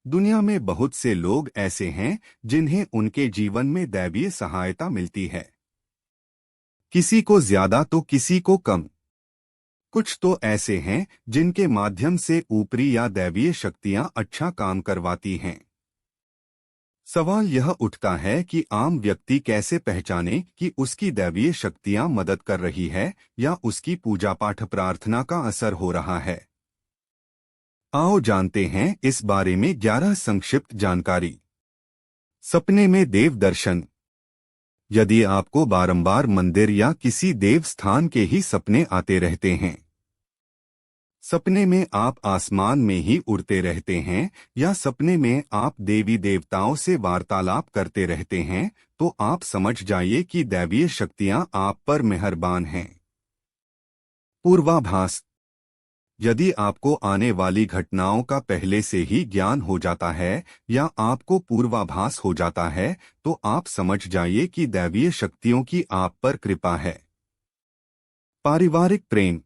दुनिया में बहुत से लोग ऐसे हैं जिन्हें उनके जीवन में दैवीय सहायता मिलती है। किसी को ज्यादा तो किसी को कम। कुछ तो ऐसे हैं जिनके माध्यम से ऊपरी या दैवीय शक्तियां अच्छा काम करवाती हैं। सवाल यह उठता है कि आम व्यक्ति कैसे पहचाने कि उसकी दैवीय शक्तियां मदद कर रही है या उसकी पूजा पाठ प्रार्थना का असर हो रहा है। आओ जानते हैं इस बारे में 11 संक्षिप्त जानकारी। सपने में देव दर्शन। यदि आपको बारंबार मंदिर या किसी देव स्थान के ही सपने आते रहते हैं, सपने में आप आसमान में ही उड़ते रहते हैं या सपने में आप देवी देवताओं से वार्तालाप करते रहते हैं, तो आप समझ जाइए कि दैवीय शक्तियां आप पर मेहरबान हैं। पूर्वाभास। यदि आपको आने वाली घटनाओं का पहले से ही ज्ञान हो जाता है या आपको पूर्वाभास हो जाता है, तो आप समझ जाइए कि दैवीय शक्तियों की आप पर कृपा है। पारिवारिक प्रेम।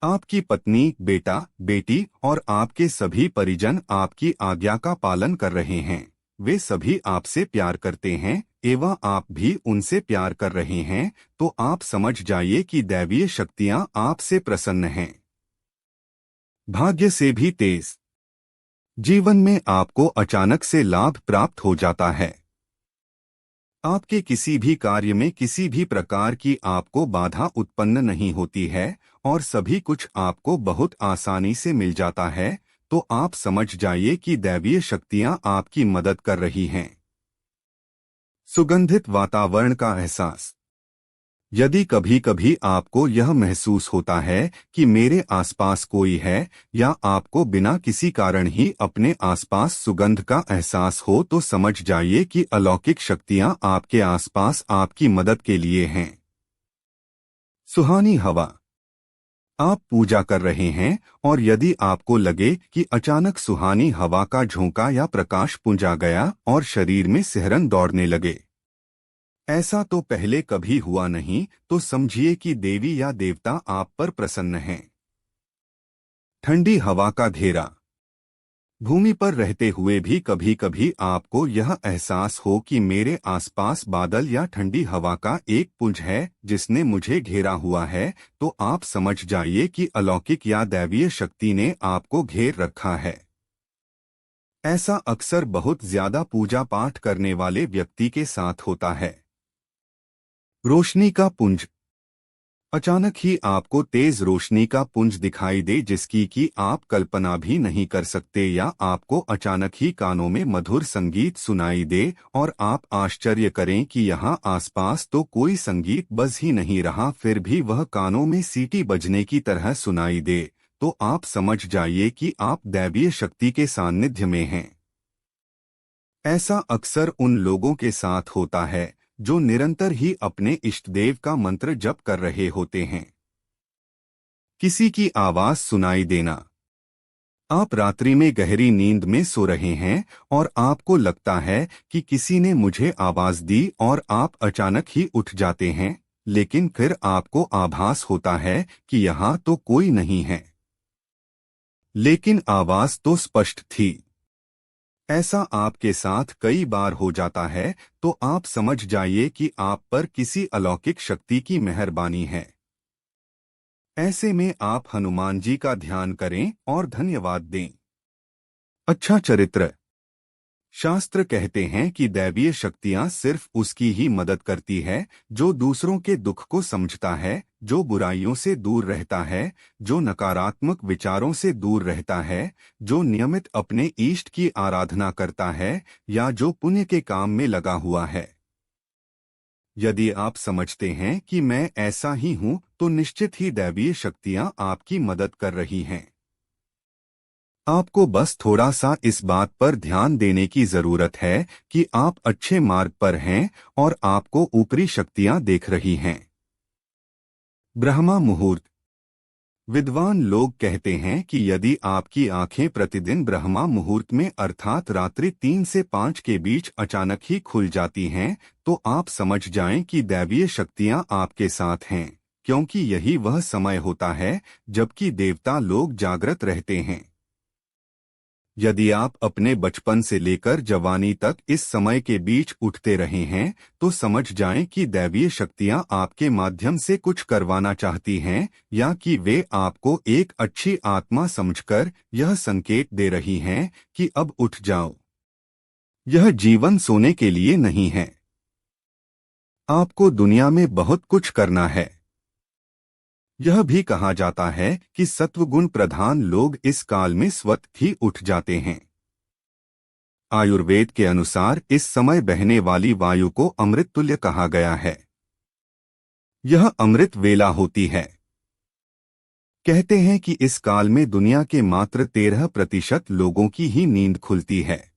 आपकी पत्नी, बेटा, बेटी और आपके सभी परिजन आपकी आज्ञा का पालन कर रहे हैं। वे सभी आपसे प्यार करते हैं एवं आप भी उनसे प्यार कर रहे हैं, तो आप समझ जाइए कि दैवीय शक्तियां आपसे प्रसन्न हैं। भाग्य से भी तेज। जीवन में आपको अचानक से लाभ प्राप्त हो जाता है। आपके किसी भी कार्य में किसी भी प्रकार की आपको बाधा उत्पन्न नहीं होती है और सभी कुछ आपको बहुत आसानी से मिल जाता है, तो आप समझ जाइए कि दैवीय शक्तियां आपकी मदद कर रही हैं। सुगंधित वातावरण का एहसास। यदि कभी कभी आपको यह महसूस होता है कि मेरे आसपास कोई है या आपको बिना किसी कारण ही अपने आसपास सुगंध का एहसास हो, तो समझ जाइए कि अलौकिक शक्तियां आपके आसपास आपकी मदद के लिए हैं। सुहानी हवा। आप पूजा कर रहे हैं और यदि आपको लगे कि अचानक सुहानी हवा का झोंका या प्रकाश पुंज आ गया और शरीर में सिहरन दौड़ने लगे, ऐसा तो पहले कभी हुआ नहीं, तो समझिए कि देवी या देवता आप पर प्रसन्न हैं। ठंडी हवा का घेरा। भूमि पर रहते हुए भी कभी कभी आपको यह एहसास हो कि मेरे आसपास बादल या ठंडी हवा का एक पुंज है जिसने मुझे घेरा हुआ है, तो आप समझ जाइए कि अलौकिक या दैवीय शक्ति ने आपको घेर रखा है। ऐसा अक्सर बहुत ज्यादा पूजा पाठ करने वाले व्यक्ति के साथ होता है। रोशनी का पुंज। अचानक ही आपको तेज रोशनी का पुंज दिखाई दे जिसकी कि आप कल्पना भी नहीं कर सकते, या आपको अचानक ही कानों में मधुर संगीत सुनाई दे और आप आश्चर्य करें कि यहाँ आसपास तो कोई संगीत बज ही नहीं रहा, फिर भी वह कानों में सीटी बजने की तरह सुनाई दे, तो आप समझ जाइए कि आप दैवीय शक्ति के सानिध्य में हैं। ऐसा अक्सर उन लोगों के साथ होता है जो निरंतर ही अपने इष्टदेव का मंत्र जप कर रहे होते हैं। किसी की आवाज सुनाई देना। आप रात्रि में गहरी नींद में सो रहे हैं और आपको लगता है कि किसी ने मुझे आवाज दी और आप अचानक ही उठ जाते हैं, लेकिन फिर आपको आभास होता है कि यहाँ तो कोई नहीं है, लेकिन आवाज तो स्पष्ट थी। ऐसा आपके साथ कई बार हो जाता है, तो आप समझ जाइए कि आप पर किसी अलौकिक शक्ति की मेहरबानी है। ऐसे में आप हनुमान जी का ध्यान करें और धन्यवाद दें। अच्छा चरित्र। शास्त्र कहते हैं कि दैवीय शक्तियां सिर्फ उसकी ही मदद करती है जो दूसरों के दुख को समझता है, जो बुराइयों से दूर रहता है, जो नकारात्मक विचारों से दूर रहता है, जो नियमित अपने इष्ट की आराधना करता है या जो पुण्य के काम में लगा हुआ है। यदि आप समझते हैं कि मैं ऐसा ही हूं, तो निश्चित ही दैवीय शक्तियां आपकी मदद कर रही हैं। आपको बस थोड़ा सा इस बात पर ध्यान देने की जरूरत है कि आप अच्छे मार्ग पर हैं और आपको ऊपरी शक्तियां देख रही हैं। ब्रह्मा मुहूर्त। विद्वान लोग कहते हैं कि यदि आपकी आंखें प्रतिदिन ब्रह्मा मुहूर्त में अर्थात रात्रि 3 से 5 के बीच अचानक ही खुल जाती हैं, तो आप समझ जाएं कि दैवीय शक्तियां आपके साथ हैं, क्योंकि यही वह समय होता है जबकि देवता लोग जागृत रहते हैं। यदि आप अपने बचपन से लेकर जवानी तक इस समय के बीच उठते रहे हैं तो समझ जाएं कि दैवीय शक्तियां आपके माध्यम से कुछ करवाना चाहती हैं या कि वे आपको एक अच्छी आत्मा समझकर यह संकेत दे रही हैं कि अब उठ जाओ। यह जीवन सोने के लिए नहीं है। आपको दुनिया में बहुत कुछ करना है। यह भी कहा जाता है कि सत्वगुण प्रधान लोग इस काल में स्वतः ही उठ जाते हैं। आयुर्वेद के अनुसार इस समय बहने वाली वायु को अमृत तुल्य कहा गया है। यह अमृत वेला होती है। कहते हैं कि इस काल में दुनिया के मात्र 13% लोगों की ही नींद खुलती है।